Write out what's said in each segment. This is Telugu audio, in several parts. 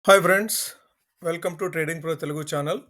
Hi friends, welcome to trading pro Telugu channel.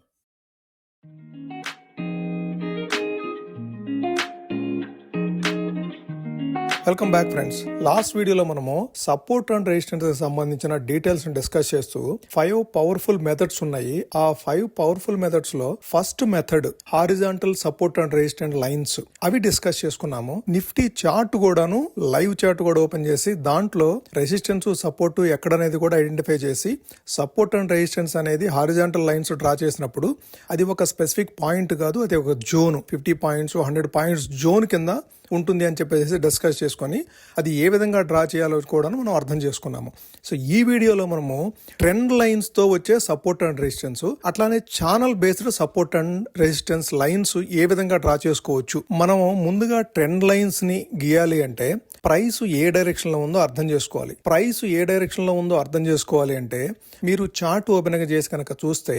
Welcome back friends. Last వీడియోలో మనము సపోర్ట్ అండ్ రెసిస్టెన్స్ సంబంధించిన డీటెయిల్స్ డిస్కస్ చేస్తూ 5 పవర్ఫుల్ మెథడ్స్ ఉన్నాయి. ఆ 5 పవర్ఫుల్ మెథడ్స్ లో first method horizontal support and resistance lines, అవి డిస్కస్ చేసుకున్నాము. నిఫ్టీ చార్ట్ కూడాను లైవ్ చార్ట్ కూడా ఓపెన్ చేసి దాంట్లో రెసిస్టెన్స్ సపోర్ట్ ఎక్కడనేది కూడా ఐడెంటిఫై చేసి సపోర్ట్ అండ్ రెసిస్టెన్స్ అనేది హారిజాంటల్ లైన్స్ డ్రా చేసినప్పుడు అది ఒక స్పెసిఫిక్ పాయింట్ కాదు, అది ఒక జోన్, 50 పాయింట్స్ 100 పాయింట్స్ జోన్ కింద ఉంటుంది అని చెప్పేసి డిస్కస్ చేసుకొని అది ఏ విధంగా డ్రా చేయాలో కూడా మనం అర్థం చేసుకున్నాము. సో ఈ వీడియోలో మనము ట్రెండ్ లైన్స్ తో వచ్చే సపోర్ట్ అండ్ రెసిస్టెన్స్, అట్లానే channel based support and resistance lines ఏ విధంగా డ్రా చేసుకోవచ్చు. మనం ముందుగా ట్రెండ్ లైన్స్ ని గీయాలి అంటే ప్రైస్ ఏ డైరెక్షన్ లో ఉందో అర్థం చేసుకోవాలి. ప్రైస్ ఏ డైరెక్షన్ లో ఉందో అర్థం చేసుకోవాలి అంటే మీరు చార్ట్ ఓపెన్ గా చేసి కనుక చూస్తే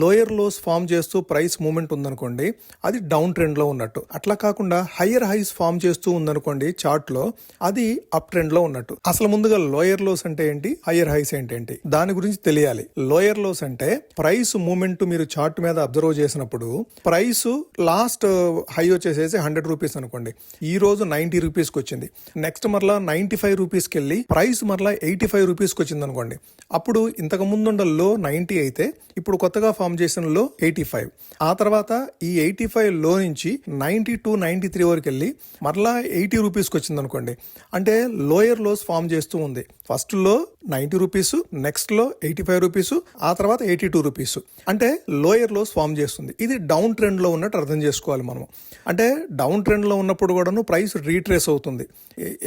లోయర్ లోస్ ఫామ్ చేస్తూ ప్రైస్ మూవ్మెంట్ ఉందనుకోండి, అది డౌన్ ట్రెండ్ లో ఉన్నట్టు. అట్లా కాకుండా హయ్యర్ హైస్ ఫామ్ చేస్తూ ఉందనుకోండి చార్ట్ లో, అది అప్ ట్రెండ్ లో ఉన్నట్టు. అసలు ముందుగా లోయర్ లోస్ అంటే ఏంటి, హయ్యర్ హైస్ ఏంటి, దాని గురించి తెలియాలి. లోయర్ లోస్ అంటే ప్రైస్ మూవ్మెంట్ మీరు చార్ట్ మీద అబ్జర్వ్ చేసినప్పుడు ప్రైస్ లాస్ట్ హై వచ్చేసేసి 100 రూపీస్ అనుకోండి, ఈ రోజు 90 రూపీస్ కి వచ్చింది. నెక్స్ట్ మరలా 95 రూపీస్ కి వెళ్ళి ప్రైస్ మరలా 85 రూపీస్ కి వచ్చింది అనుకోండి, అప్పుడు ఇంతకు ముందు లో 90 అయితే ఇప్పుడు కొత్తగా ఫామ్ చేసిన లో 85. ఆ తర్వాత ఈ 85 లో నుంచి 90 to 93 వరకు వెళ్ళి మరలా 80 రూపీస్కి వచ్చింది అనుకోండి, అంటే లోయర్ లోస్ ఫామ్ చేస్తూ ఉంది. ఫస్ట్ లో 90 రూపీస్, నెక్స్ట్ లో 85 రూపీస్, ఆ తర్వాత 82 రూపీస్, అంటే లోయర్ లోస్ ఫామ్ చేస్తుంది. ఇది డౌన్ ట్రెండ్ లో ఉన్నట్టు అర్థం చేసుకోవాలి మనం. అంటే డౌన్ ట్రెండ్ లో ఉన్నప్పుడు కూడాను ప్రైస్ రీట్రేస్ అవుతుంది.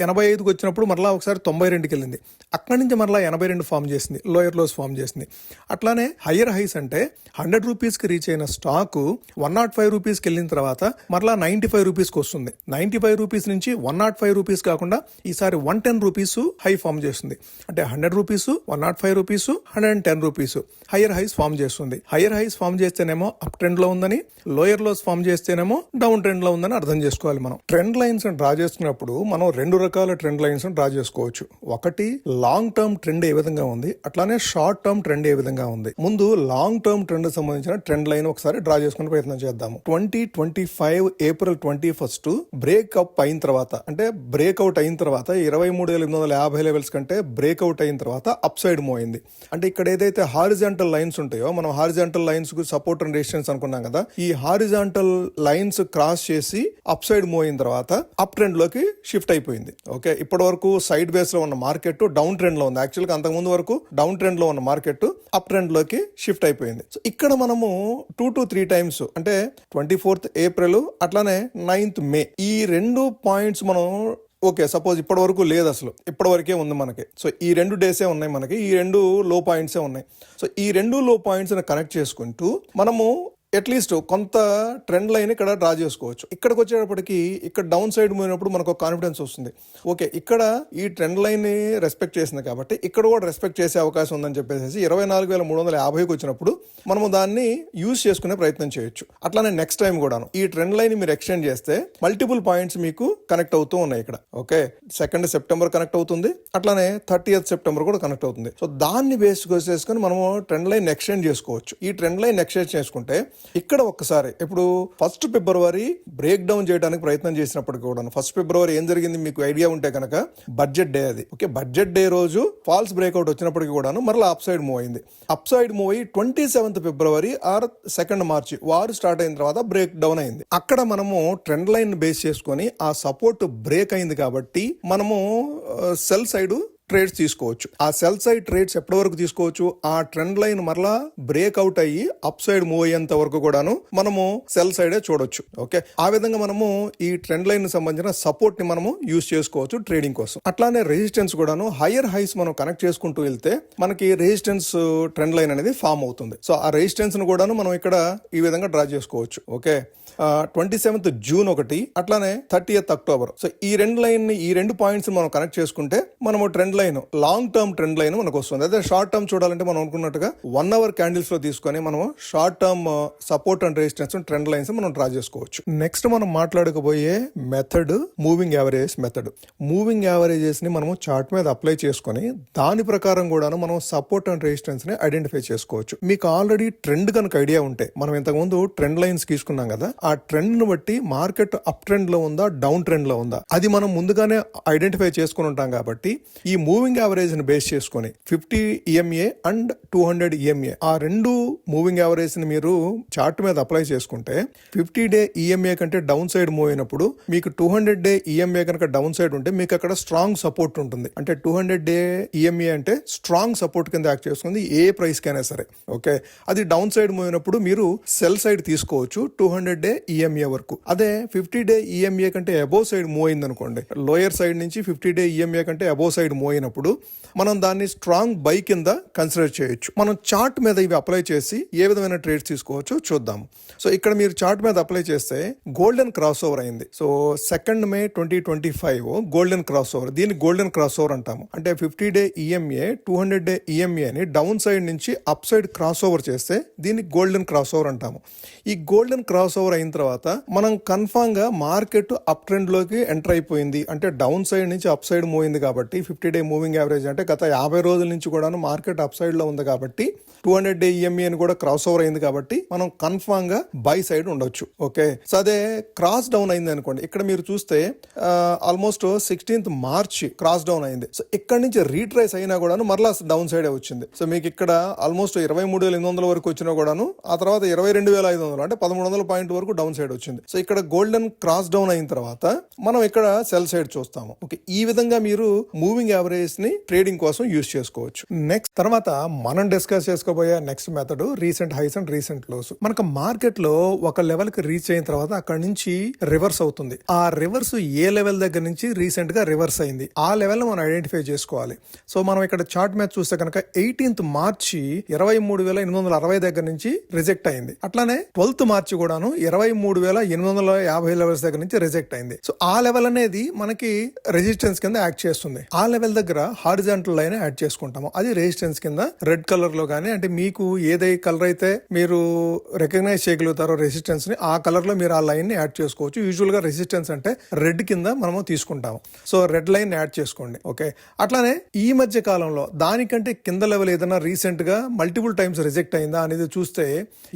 85కి వచ్చినప్పుడు మరలా ఒకసారి 92కి వెళ్ళింది, అక్కడి నుంచి మరలా 82 ఫామ్ చేసింది, లోయర్ లోస్ ఫామ్ చేసింది. అట్లానే హయ్యర్ హైస్ అంటే 100 రూపీస్కి రీచ్ అయిన స్టాక్ 105 రూపీస్కి వెళ్ళిన తర్వాత మరలా 95 రూపీస్కి వస్తుంది. 95 రూపీస్ నుంచి 105 రూపీస్ కాకుండా ఈసారి 110 రూపీస్ హై ఫామ్ చేస్తుంది. అంటే 100 rupees, 105 rupees, 110 rupees higher highs form చేస్తుంది. హయ్యర్ హైస్ ఫామ్ చేస్తేనేమో అప్ ట్రెండ్ లో ఉందని, లోయర్ లోస్ ఫామ్ చేస్తేనేమో డౌన్ ట్రెండ్ లో ఉందని అర్థం చేసుకోవాలి. మనం ట్రెండ్ లైన్స్ డ్రా చేసుకున్నప్పుడు మనం 2 రకాల ట్రెండ్ లైన్స్ డ్రా చేసుకోవచ్చు. ఒకటి లాంగ్ టర్మ్ ట్రెండ్ ఏ విధంగా ఉంది, అట్లానే షార్ట్ టర్మ్ ట్రెండ్ ఏ విధంగా ఉంది. ముందు లాంగ్ టర్మ్ ట్రెండ్ సంబంధించిన ట్రెండ్ లైన్ ఒకసారి డ్రా చేసుకునే ప్రయత్నం చేద్దాము. 2025 ఏప్రిల్ 21 బ్రేక్అప్ అయిన తర్వాత, అంటే బ్రేక్అవుట్ అయిన తర్వాత 23,850 లెవెల్స్ కంటే బ్రేక్అవుట్ అయిన తర్వాత అప్ సైడ్ మూవ్ అయింది. అంటే ఇక్కడ ఏదైతే హారిజాంటల్ లైన్స్ ఉంటాయో, మనం హారిజాంటల్ లైన్స్ కు సపోర్ట్ అండ్ రెసిస్టెన్స్ అనుకున్నాం కదా, ఈ హారిజాంటల్ లైన్స్ క్రాస్ చేసి అప్ సైడ్ మూవ్ అయిన తర్వాత అప్ ట్రెండ్ లోకి షిఫ్ట్ అయిపోయింది. ఓకే, ఇప్పటి వరకు సైడ్ బేస్ లో ఉన్న మార్కెట్ డౌన్ ట్రెండ్ లో ఉంది. యాక్చువల్గా అంతకు ముందు వరకు డౌన్ ట్రెండ్ లో ఉన్న మార్కెట్ అప్ ట్రెండ్ లోకి షిఫ్ట్ అయిపోయింది. సో ఇక్కడ మనము 2 to 3 టైమ్స్, అంటే 24th ఏప్రిల్ అట్లానే 9th మే, ఈ 2 పాయింట్స్ మనం ఓకే సపోజ్ ఇప్పటి వరకు లేదు, అసలు ఇప్పటి వరకే ఉంది మనకి. సో ఈ 2 డేసే ఉన్నాయి మనకి, ఈ 2 లో పాయింట్సే ఉన్నాయి. సో ఈ 2 లో పాయింట్స్ కనెక్ట్ చేసుకుంటూ మనము అట్లీస్ట్ కొంత ట్రెండ్ లైన్ ఇక్కడ డ్రా చేసుకోవచ్చు. ఇక్కడికి వచ్చేటప్పటికి ఇక్కడ డౌన్ సైడ్ పోయినప్పుడు మనకు కాన్ఫిడెన్స్ వస్తుంది. ఓకే, ఇక్కడ ఈ ట్రెండ్ లైన్ ని రెస్పెక్ట్ చేసింది కాబట్టి ఇక్కడ కూడా రెస్పెక్ట్ చేసే అవకాశం ఉందని చెప్పేసి 24,350కి వచ్చినప్పుడు మనము దాన్ని యూజ్ చేసుకునే ప్రయత్నం చేయొచ్చు. అట్లానే నెక్స్ట్ టైం కూడాను ఈ ట్రెండ్ లైన్ మీరు ఎక్స్టెండ్ చేస్తే మల్టిపుల్ పాయింట్స్ మీకు కనెక్ట్ అవుతూ ఉన్నాయి. ఇక్కడ ఓకే, 2nd సెప్టెంబర్ కనెక్ట్ అవుతుంది, అట్లానే 30th సెప్టెంబర్ కూడా కనెక్ట్ అవుతుంది. సో దాన్ని బేస్ చేసుకుని మనము ట్రెండ్ లైన్ ఎక్స్టెండ్ చేసుకోవచ్చు. ఈ ట్రెండ్ లైన్ ఎక్స్టెండ్ చేసుకుంటే ఇక్కడ ఒక్కసారి ఇప్పుడు 1st ఫిబ్రవరి బ్రేక్ డౌన్ చేయడానికి ప్రయత్నం చేసినప్పటికీ కూడా 1st ఫిబ్రవరి ఏం జరిగింది మీకు ఐడియా ఉంటే కనుక, బడ్జెట్ డే అది. ఓకే, బడ్జెట్ డే రోజు ఫాల్స్ బ్రేక్అవుట్ వచ్చినప్పటికీ కూడా మరలా అప్ సైడ్ మూవ్ అయింది. అప్ సైడ్ మూవ్ అయ్యి 27th ఫిబ్రవరి ఆర్ 2nd మార్చి వారు స్టార్ట్ అయిన తర్వాత బ్రేక్ డౌన్ అయింది. అక్కడ మనము ట్రెండ్ లైన్ బేస్ చేసుకొని ఆ సపోర్ట్ బ్రేక్ అయింది కాబట్టి మనము సెల్ సైడ్ ట్రేడ్స్ తీసుకోవచ్చు. ఆ సెల్ సైడ్ ట్రేడ్స్ ఎప్పటి వరకు తీసుకోవచ్చు, ఆ ట్రెండ్ లైన్ మరలా బ్రేక్అవుట్ అయ్యి అప్ సైడ్ మూవ్ అయ్యేంత వరకు కూడాను మనము సెల్ సైడే చూడొచ్చు. ఓకే, ఆ విధంగా మనము ఈ ట్రెండ్ లైన్ సంబంధించిన సపోర్ట్ ని మనము యూజ్ చేసుకోవచ్చు ట్రేడింగ్ కోసం. అట్లానే రెసిస్టెన్స్ కూడాను హయ్యర్ హైస్ మనం కనెక్ట్ చేసుకుంటూ వెళ్తే మనకి రెసిస్టెన్స్ ట్రెండ్ లైన్ అనేది ఫామ్ అవుతుంది. సో ఆ రెసిస్టెన్స్ ను కూడాను మనం ఇక్కడ ఈ విధంగా డ్రా చేసుకోవచ్చు. ఓకే, 27th జూన్ ఒకటి, అట్లానే 30th అక్టోబర్. సో ఈ 2 లైన్ ని, ఈ 2 పాయింట్స్ మనం కనెక్ట్ చేసుకుంటే మనము trend line, long term trend line మనకు వస్తుంది. అదే షార్ట్ టర్మ్ చూడాలంటే మనం అనుకున్నట్టుగా 1 hour క్యాండిల్స్ లో తీసుకొని మనం short term support and resistance trend lines మనం డ్రా చేసుకోవచ్చు. నెక్స్ట్ మనం మాట్లాడకపోయే method moving average method. Moving averages ని మనము చార్ట్ మీద అప్లై చేసుకొని దాని ప్రకారం కూడా మనం సపోర్ట్ అండ్ రెసిస్టెన్స్ ని ఐడెంటిఫై చేసుకోవచ్చు. మీకు ఆల్రెడీ ట్రెండ్ కనుక ఐడియా ఉంటే, మనం ఇంతకుముందు ట్రెండ్ లైన్స్ తీసుకున్నాం కదా, ఆ ట్రెండ్ ను బట్టి మార్కెట్ అప్ ట్రెండ్ లో ఉందా డౌన్ ట్రెండ్ లో ఉందా అది మనం ముందుగానే ఐడెంటిఫై చేసుకుని ఉంటాం. కాబట్టి ఈ మూవింగ్ యావరేజ్ ని బేస్ చేసుకుని 50 EMA అండ్ 200 EMA ఆ రెండు మూవింగ్ యావరేజ్ ని మీరు చార్ట్ మీద అప్లై చేసుకుంటే 50-day EMA కంటే డౌన్ సైడ్ మూవ్ అయినప్పుడు మీకు 200-day EMA కనుక డౌన్ సైడ్ ఉంటే మీకు అక్కడ స్ట్రాంగ్ సపోర్ట్ ఉంటుంది. అంటే 200-day EMA అంటే స్ట్రాంగ్ సపోర్ట్ కింద యాక్ట్ చేసుకుంది ఏ ప్రైస్ కైనా సరే. ఓకే, అది డౌన్ సైడ్ మూవ్ అయినప్పుడు మీరు సెల్ సైడ్ తీసుకోవచ్చు 200-day EMA వరకు. అదే 50-day EMA కంటే అబోవ్ సైడ్ మూవ్ అయింది అనుకోండి, లోయర్ సైడ్ నుంచి 50-day EMA కంటే అబోవ్ సైడ్ మూవ్ అయినప్పుడు మనం దాన్ని స్ట్రాంగ్ బై కింద కన్సిడర్ చేయొచ్చు. మనం చార్ట్ మీద ఇవి అప్లై చేసి ఏ విధమైన ట్రేడ్స్ తీసుకోవచ్చో చూద్దాం. సో ఇక్కడ మీరు చార్ట్ మీద అప్లై చేస్తే గోల్డెన్ క్రాస్ ఓవర్ అయింది. So 2 May 2025 golden cross over, దీన్ని గోల్డెన్ క్రాస్ ఓవర్ అంటాము. అంటే 50-day EMA 200-day EMA ని డౌన్ సైడ్ నుంచి అప్ సైడ్ క్రాస్ ఓవర్ చేస్తే దీన్ని గోల్డెన్ క్రాస్ ఓవర్ అంటాము. ఈ గోల్డెన్ క్రాస్ ఓవర్ అయిన తర్వాత మనం కన్ఫామ్ గా మార్కెట్ అప్ ట్రెండ్ లోకి ఎంటర్ అయిపోయింది, అంటే డౌన్ సైడ్ నుంచి అప్ సైడ్ మూవ్ అయింది. కాబట్టి 50-day మూవింగ్ యావరేజ్ అంటే గత 50 రోజుల నుంచి కూడా మార్కెట్ అప్ సైడ్ లో ఉంది. కాబట్టి 200-day EMA అని కూడా క్రాస్ ఓవర్ అయింది. కాబట్టి మనం కన్ఫామ్ గా బై సైడ్ ఉండొచ్చు. ఓకే, సో అదే క్రాస్ డౌన్ అయింది అనుకోండి, ఇక్కడ మీరు చూస్తే almost 16th March cross down అయింది. సో ఇక్కడ నుంచి రీట్రేస్ అయినా కూడా మరలా డౌన్ సైడ్ వచ్చింది. సో మీకు ఇక్కడ ఆల్మోస్ట్ 23,800 వరకు వచ్చినా కూడాను ఆ తర్వాత 22,500 అంటే 1,300 పాయింట్ వరకు డౌన్ సైడ్ వచ్చింది. సో ఇక్కడ గోల్డెన్ క్రాస్ డౌన్ అయిన తర్వాత మనం ఇక్కడ సెల్ సైడ్ చూస్తాము. ఓకే, ఈ విధంగా మీరు మూవింగ్ యావరేజ్ ని ట్రేడింగ్ కోసం యూజ్ చేసుకోవచ్చు. నెక్స్ట్ తర్వాత మనం డిస్కస్ చేసుకోబోయే next method recent highs and recent lows. మనకు మార్కెట్ లో ఒక లెవెల్ కి రీచ్ అయిన తర్వాత అక్కడ నుంచి రివర్స్ అవుతుంది. ఆ రివర్స్ ఏ లెవెల్ దగ్గర నుంచి రీసెంట్ గా రివర్స్ అయింది, ఆ లెవెల్ మనం ఐడెంటిఫై చేసుకోవాలి. సో మనం ఇక్కడ చార్ట్ మీద చూస్తే కనుక 18th March 23,860 దగ్గర నుంచి రిజెక్ట్ అయింది. అట్లానే 12th March కూడాను 23,850 లెవెల్స్ దగ్గర నుంచి రిజెక్ట్ అయింది. సో ఆ లెవెల్ అనేది మనకి రెసిస్టెన్స్ కింద యాక్ట్ చేస్తుంది. ఆ లెవెల్ దగ్గర హారిజాంటల్ లైన్ యాడ్ చేసుకుంటాము, అది రెసిస్టెన్స్ కింద రెడ్ కలర్ లో కానీ, అంటే మీకు ఏదై కలర్ అయితే మీరు రికగ్నైజ్ చేయగలుగుతారో రెసిస్టెన్స్ ని, ఆ కలర్ లో మీరు ఆ లైన్ ని యాడ్ చేసుకోవచ్చు. యూజువల్ గా రెసిస్టెన్స్ అంటే రెడ్ కింద మనము తీసుకుంటాము. సో రెడ్ లైన్ యాడ్ చేసుకోండి. ఓకే, అట్లానే ఈ మధ్య కాలంలో దానికంటే కింద లెవెల్ ఏదైనా రీసెంట్ గా మల్టిపుల్ టైమ్స్ రిజెక్ట్ అయిందా అనేది చూస్తే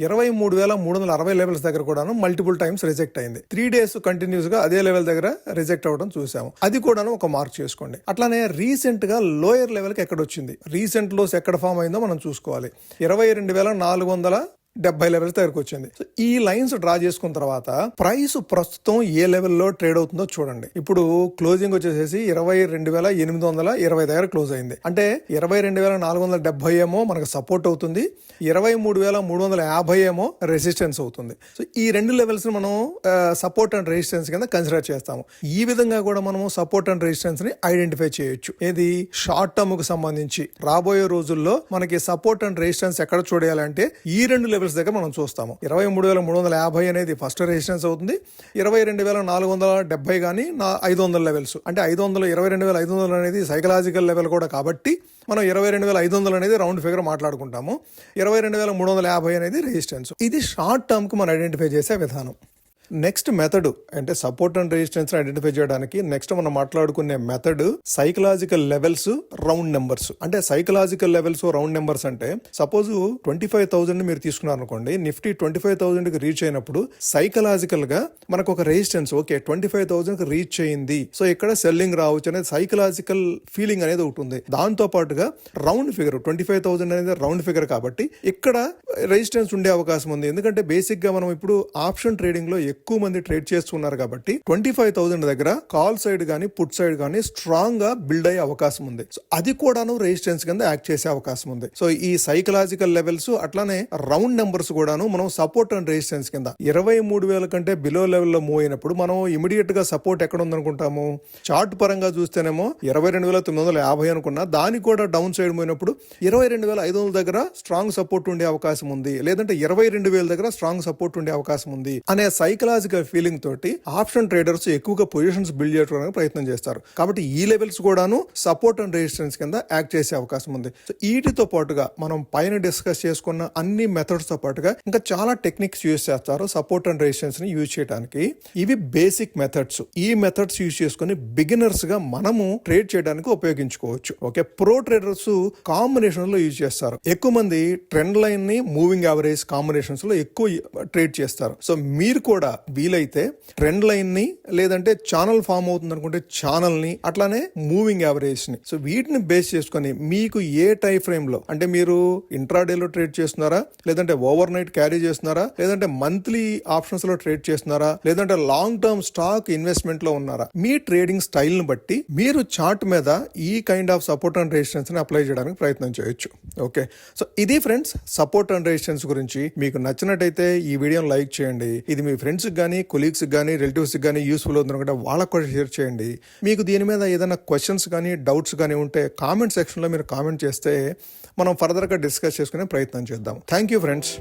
23,360 లెవెల్స్ దగ్గర కూడాను మల్టిపుల్ టైమ్స్ రిజెక్ట్ అయింది. 3 days కంటిన్యూస్ గా అదే లెవెల్ దగ్గర రిజెక్ట్ అవ్వడం చూసాము. అది కూడాను ఒక మార్క్ చేసుకోండి. అట్లానే రీసెంట్ గా లోయర్ లెవెల్ కి ఎక్కడ వచ్చింది, రీసెంట్ లోస్ ఎక్కడ ఫామ్ అయిందో మనం చూసుకోవాలి. 22,470 లెవెల్స్ దగ్గరకు వచ్చింది. సో ఈ లైన్స్ డ్రా చేసుకున్న తర్వాత ప్రైస్ ప్రస్తుతం ఏ లెవెల్లో ట్రేడ్ అవుతుందో చూడండి. ఇప్పుడు క్లోజింగ్ వచ్చేసి 22,820 దగ్గర క్లోజ్ అయింది. అంటే 22,470 ఏమో మనకు సపోర్ట్ అవుతుంది, 23,350 ఏమో రెసిస్టెన్స్ అవుతుంది. సో ఈ రెండు లెవెల్స్ ని మనం సపోర్ట్ అండ్ రెసిస్టెన్స్ కింద కన్సిడర్ చేస్తాము. ఈ విధంగా కూడా మనము సపోర్ట్ అండ్ రెసిస్టెన్స్ ని ఐడెంటిఫై చేయొచ్చు. ఏది షార్ట్ టర్మ్ కు సంబంధించి రాబోయే రోజుల్లో మనకి సపోర్ట్ అండ్ రెసిస్టెన్స్ ఎక్కడ చూడాలంటే ఈ రెండు లెవెల్స్ దగ్గర మనం చూస్తాము. 23,350 అనేది ఫస్ట్ రెసిస్టెన్స్ అవుతుంది. 22,470 కానీ 500 లెవెల్స్, అంటే 22,500 అనేది సైకలాజికల్ లెవెల్ కూడా. కాబట్టి మనం 22,500 అనేది రౌండ్ ఫిగర్ మాట్లాడుకుంటాము. 22,350 అనేది రెసిస్టెన్స్. ఇది షార్ట్ టర్మ్ కు మనం ఐడెంటిఫై చేసే విధానం. నెక్స్ట్ మెథడ్ అంటే సపోర్ట్ అండ్ రెసిస్టెన్స్ ఐడెంటిఫై చేయడానికి నెక్స్ట్ మనం మాట్లాడుకునే method psychological levels, round numbers. అంటే సైకలాజికల్ లెవెల్స్, రౌండ్ నెంబర్స్ అంటే సపోజ్ 25,000 మీరు తీసుకున్నారు అనుకోండి, నిఫ్టీ 25,000 కి రీచ్ అయినప్పుడు సైకలాజికల్ గా మనకు ఒక రెసిస్టెన్స్, ఓకే 25,000 కి రీచ్ అయింది, సో ఇక్కడ సెల్లింగ్ రావచ్చు అనేది సైకలాజికల్ ఫీలింగ్ అనేది ఒకటి ఉంది. దాంతో పాటుగా రౌండ్ ఫిగర్ 25,000 అనేది రౌండ్ ఫిగర్ కాబట్టి ఇక్కడ రెసిస్టెన్స్ ఉండే అవకాశం ఉంది. ఎందుకంటే బేసిక్ గా మనం ఇప్పుడు ఆప్షన్ ట్రేడింగ్ లో ఎక్కువ మంది ట్రేడ్ చేస్తున్నారు కాబట్టి 25,000 దగ్గర కాల్ సైడ్ గానీ పుట్ సైడ్ గానీ స్ట్రాంగ్ గా బిల్డ్ అయ్యే అవకాశం ఉంది. సో అది కూడాను రెసిస్టెన్స్ కింద యాక్ట్ చేసే అవకాశం ఉంది. సో ఈ సైకలాజికల్ లెవెల్స్ అట్లానే రౌండ్ నెంబర్స్ కూడాను మనం సపోర్ట్ అండ్ రెసిస్టెన్స్ కింద 23,000 కంటే బిలో లెవెల్లో మూవ్ అయినప్పుడు మనం ఇమీడియట్ గా సపోర్ట్ ఎక్కడ ఉందనుకుంటాము, చార్ట్ పరంగా చూస్తేనేమో 22,950 అనుకున్నా, దానికి కూడా డౌన్ సైడ్ పోయినప్పుడు 22,500 దగ్గర స్ట్రాంగ్ సపోర్ట్ ఉండే అవకాశం ఉంది, లేదంటే 22,000 దగ్గర స్ట్రాంగ్ సపోర్ట్ ఉండే అవకాశం ఉంది అనే సైకలాజికల్ సైకలాజికల్ ఫీలింగ్ తోటి ఆప్షన్ ట్రేడర్స్ ఎక్కువగా పొజిషన్స్ బిల్డ్ చేయడానికి ప్రయత్నం చేస్తారు. కాబట్టి ఈ లెవెల్స్ కూడాను సపోర్ట్ అండ్ రెసిస్టెన్స్ కింద యాక్ట్ చేసే అవకాశం ఉంది. సో వీటితో పాటుగా మనం పైన డిస్కస్ చేసుకున్న అన్ని మెథడ్స్ తో పాటుగా ఇంకా చాలా టెక్నిక్స్ యూజ్ చేస్తారు సపోర్ట్ అండ్ రెసిస్టెన్స్ ని యూజ్ చేయడానికి. ఇవి బేసిక్ మెథడ్స్. ఈ మెథడ్స్ యూజ్ చేసుకుని బిగినర్స్ గా మనము ట్రేడ్ చేయడానికి ఉపయోగించుకోవచ్చు. ఓకే, ప్రో ట్రేడర్స్ కాంబినేషన్ లో యూజ్ చేస్తారు. ఎక్కువ మంది ట్రెండ్ లైన్ ని మూవింగ్ యావరేజ్ కాంబినేషన్స్ లో ఎక్కువ ట్రేడ్ చేస్తారు. సో మీరు కూడా వీలైతే ట్రెండ్ లైన్ ని లేదంటే ఛానల్ ఫామ్ అవుతుంది అనుకుంటే ఛానల్ ని అట్లానే మూవింగ్ యావరేజ్ ని సో వీటిని బేస్ చేసుకొని మీకు ఏ టైం ఫ్రేమ్ లో అంటే మీరు ఇంట్రాడేలో ట్రేడ్ చేస్తున్నారా, లేదంటే ఓవర్ నైట్ క్యారీ చేస్తున్నారా, లేదంటే మంత్లీ ఆప్షన్స్ లో ట్రేడ్ చేస్తున్నారా, లేదంటే లాంగ్ టర్మ్ స్టాక్ ఇన్వెస్ట్మెంట్ లో ఉన్నారా, మీ ట్రేడింగ్ స్టైల్ ని బట్టి మీరు చార్ట్ మీద ఈ kind of support and resistance ని అప్లై చేయడానికి ప్రయత్నం చేయొచ్చు. ఓకే, సో ఇది ఫ్రెండ్స్ సపోర్ట్ అండ్ రెసిస్టెన్స్ గురించి. మీకు నచ్చినట్టయితే ఈ వీడియోని లైక్ చేయండి. ఇది మీ ఫ్రెండ్స్ కానీ కొలీగ్స్ కానీ రిలేటివ్స్ కానీ యూస్ఫుల్ అవుతుందంటే వాళ్ళకు కూడా షేర్ చేయండి. మీకు దీని మీద ఏదైనా క్వశ్చన్స్ కానీ డౌట్స్ కానీ ఉంటే కామెంట్ సెక్షన్లో మీరు కామెంట్ చేస్తే మనం ఫర్దర్గా డిస్కస్ చేసుకునే ప్రయత్నం చేద్దాం. Thank you friends.